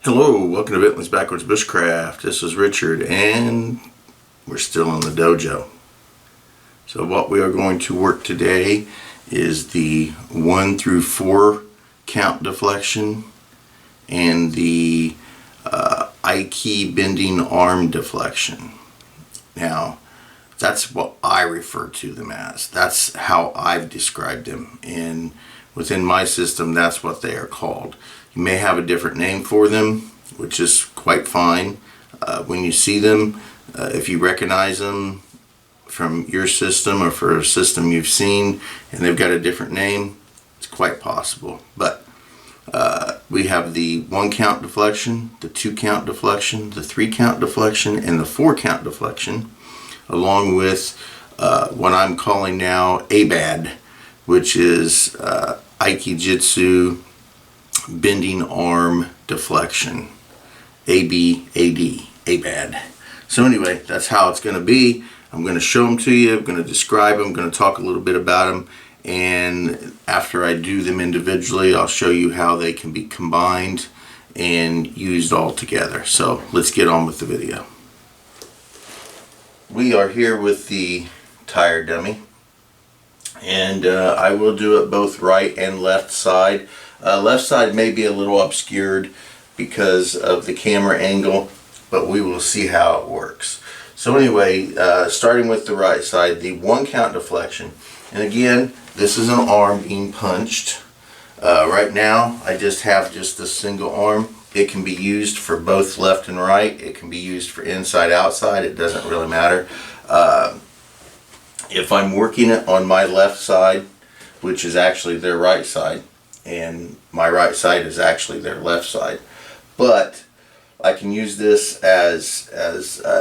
Hello, welcome to Bentley's Backwards Bushcraft. This is Richard and we're still in the dojo. So what we are going to work today is the 1 through 4 count deflection and the Aiki Bending Arm Deflection. Now, that's what I refer to them as. That's how I've described them, and within my system that's what they are called. You may have a different name for them, which is quite fine. When you see them, if you recognize them from your system or for a system you've seen and they've got a different name, it's quite possible. But we have the 1 count deflection, the 2 count deflection, the 3 count deflection, and the 4 count deflection, along with what I'm calling now ABAD, which is Aiki Jitsu Bending Arm Deflection. ABAD. So anyway, that's how it's going to be. I'm going to show them to you. I'm going to describe them. I'm going to talk a little bit about them. And after I do them individually, I'll show you how they can be combined and used all together. So let's get on with the video. We are here with the tire dummy. And I will do it both right and left side. Left side may be a little obscured because of the camera angle, but we will see how it works. So anyway, starting with the right side, the 1 count deflection. And again, this is an arm being punched. Right now, I just have a single arm. It can be used for both left and right. It can be used for inside, outside. It doesn't really matter. If I'm working it on my left side, which is actually their right side, and my right side is actually their left side, but I can use this as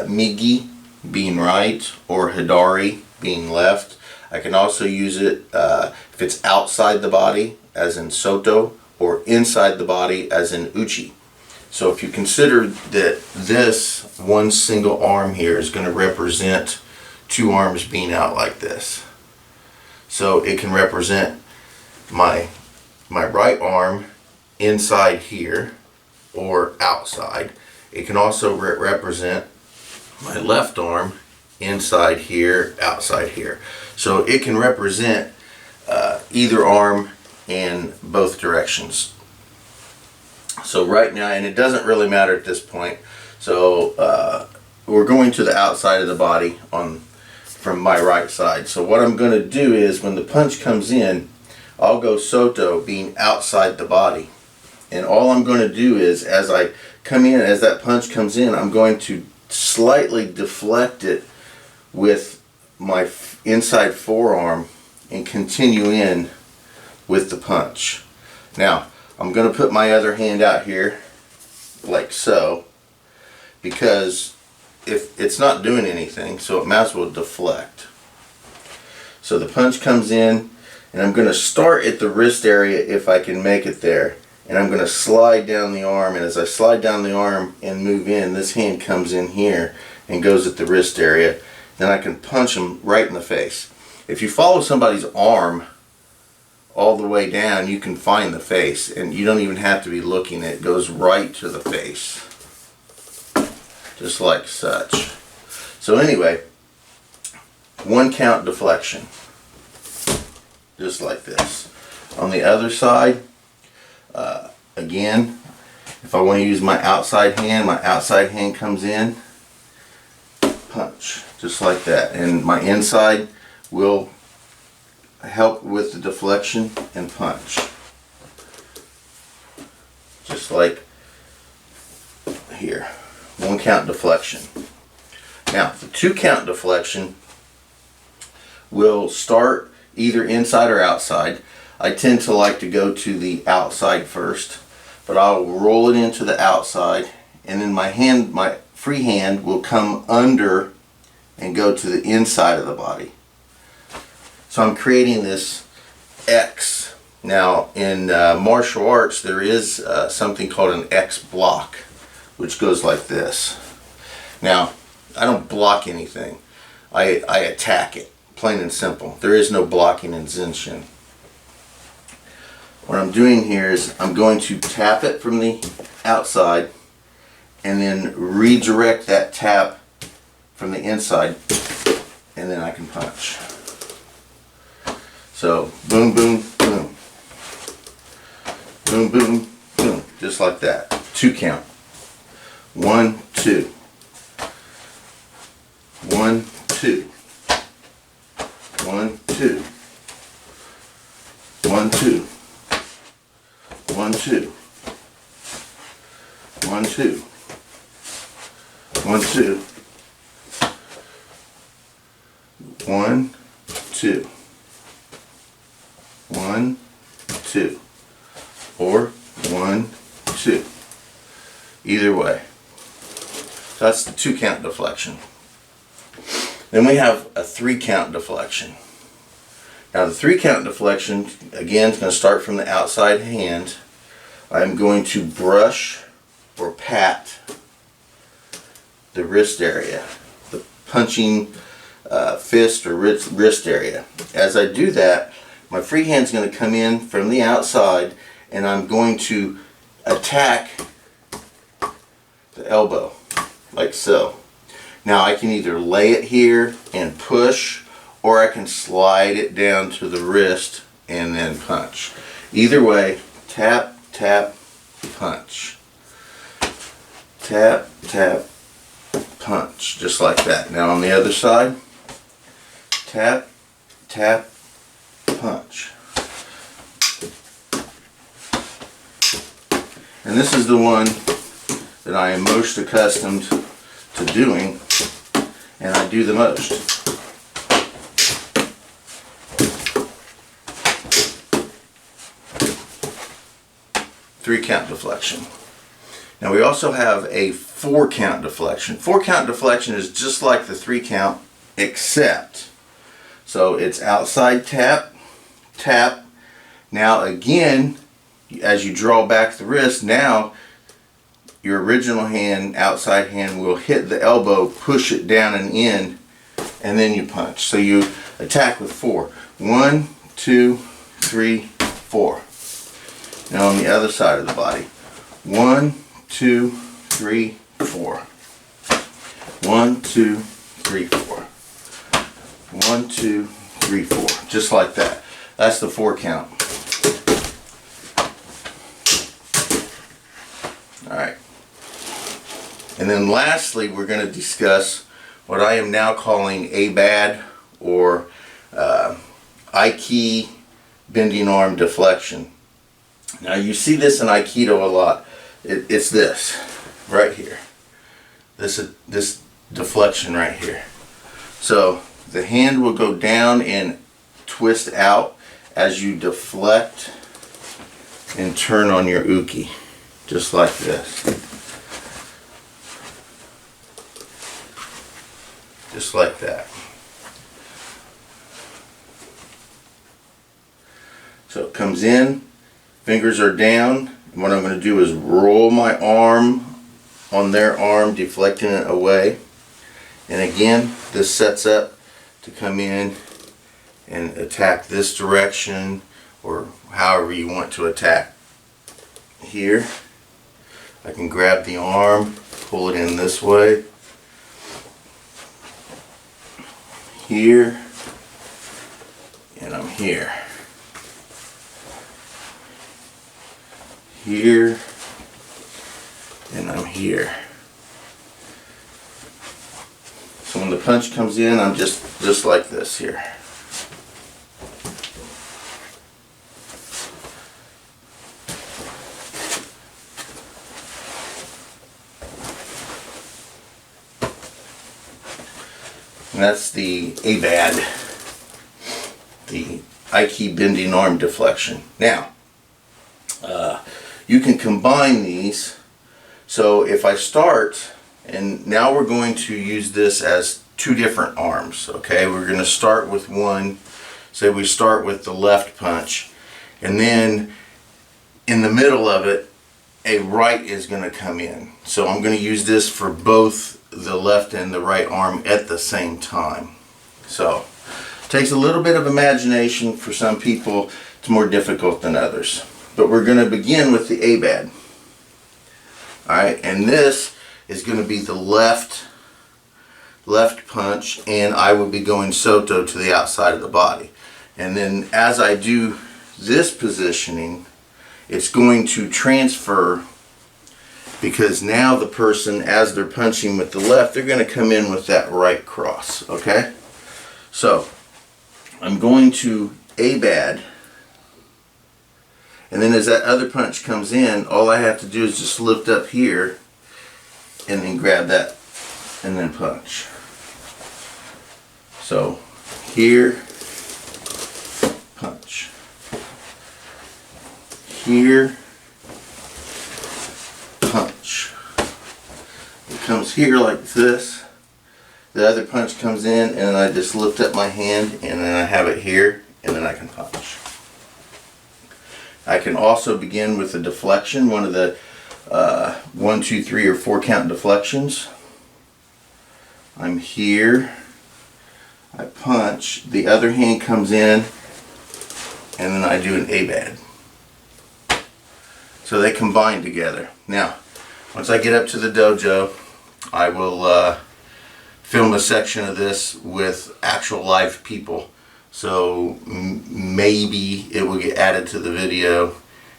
Migi being right or Hidari being left. I can also use it if it's outside the body as in Soto, or inside the body as in Uchi. So if you consider that this one single arm here is going to represent 2 arms being out like this. So it can represent my right arm inside here or outside. It can also represent my left arm inside here, outside here. So it can represent either arm in both directions. So right now, and it doesn't really matter at this point, so we're going to the outside of the body from my right side. So what I'm going to do is when the punch comes in, I'll go Soto being outside the body. And all I'm going to do is, as I come in, as that punch comes in, I'm going to slightly deflect it with my inside forearm and continue in with the punch. Now, I'm going to put my other hand out here, like so, because if it's not doing anything, so it might as well deflect. So the punch comes in, and I'm going to start at the wrist area if I can make it there. And I'm going to slide down the arm, and as I slide down the arm and move in, this hand comes in here and goes at the wrist area. Then I can punch them right in the face. If you follow somebody's arm all the way down, you can find the face, and you don't even have to be looking. It goes right to the face, just like such. So anyway, 1 count deflection, just like this. On the other side, again, if I want to use my outside hand comes in, punch, just like that. And my inside will help with the deflection and punch. Just like here. 1 count deflection. Now, the 2 count deflection will start either inside or outside. I tend to like to go to the outside first, but I'll roll it into the outside, and then my free hand will come under and go to the inside of the body. So I'm creating this X. Now in martial arts there is something called an X block, which goes like this. Now I don't block anything. I attack it, plain and simple. There is no blocking in Zenshin. What I'm doing here is I'm going to tap it from the outside, and then redirect that tap from the inside, and then I can punch. So boom, boom, boom. Boom, boom, boom. Just like that. 2 count. 1, 2. 1, 2. 1, 2. 1, 2. 1, 2. 1, 2. 1, 2. 1, 2. 1, 2. Or 1, 2. Either way. So that's the 2 count deflection. Then we have a 3 count deflection. Now the 3 count deflection, again, is going to start from the outside hand. I'm going to brush or pat the wrist area, the punching fist or wrist area. As I do that, my free hand is going to come in from the outside, and I'm going to attack the elbow, like so. Now I can either lay it here and push, or I can slide it down to the wrist and then punch. Either way, tap, tap, punch. Tap, tap, punch. Just like that. Now on the other side, tap, tap, punch. And this is the one that I am most accustomed to doing, and I do the most. Three count deflection. Now we also have a 4 count deflection. 4 count deflection is just like the 3 count, except, so it's outside tap, tap. Now again, as you draw back the wrist, now your original hand, outside hand, will hit the elbow, push it down and in, and then you punch. So you attack with 4. 1, 2, 3, 4. Now on the other side of the body. 1, 2, 3, 4. 1, 2, 3, 4. 1, 2, 3, 4. Just like that. That's the 4 count. Alright. And then lastly, we're going to discuss what I am now calling ABAD, or Aiki Bending Arm Deflection. Now you see this in Aikido a lot. It's this right here. This deflection right here. So the hand will go down and twist out as you deflect and turn on your uke, just like this. Just like that. So it comes in, fingers are down, and what I'm going to do is roll my arm on their arm, deflecting it away. And again, this sets up to come in and attack this direction, or however you want to attack. Here, I can grab the arm, pull it in this way. Here, and I'm here. Here, and I'm here. So when the punch comes in, I'm just like this here. And that's the ABAD, the Aiki Bending Arm Deflection. Now, you can combine these. So if I start, and now we're going to use this as 2 different arms. Okay, we're going to start with one. Say we start with the left punch, and then in the middle of it, a right is going to come in. So I'm going to use this for both the left and the right arm at the same time. So it takes a little bit of imagination. For some people, it's more difficult than others. But we're going to begin with the ABAD. Alright, and this is going to be the left punch, and I will be going soto to the outside of the body. And then as I do this positioning, it's going to transfer, because now the person, as they're punching with the left, they're going to come in with that right cross. Okay? So I'm going to A-bad, and then as that other punch comes in, all I have to do is just lift up here and then grab that and then punch. So here, punch. Here, punch. It comes here like this. The other punch comes in, and then I just lift up my hand, and then I have it here, and then I can punch. I can also begin with a deflection, one of the 1, 2, 3, or 4 count deflections. I'm here, I punch, the other hand comes in, and then I do an A-bad. So they combine together. Now, once I get up to the dojo, I will film a section of this with actual live people. So maybe it will get added to the video,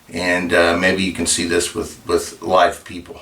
and maybe you can see this with live people.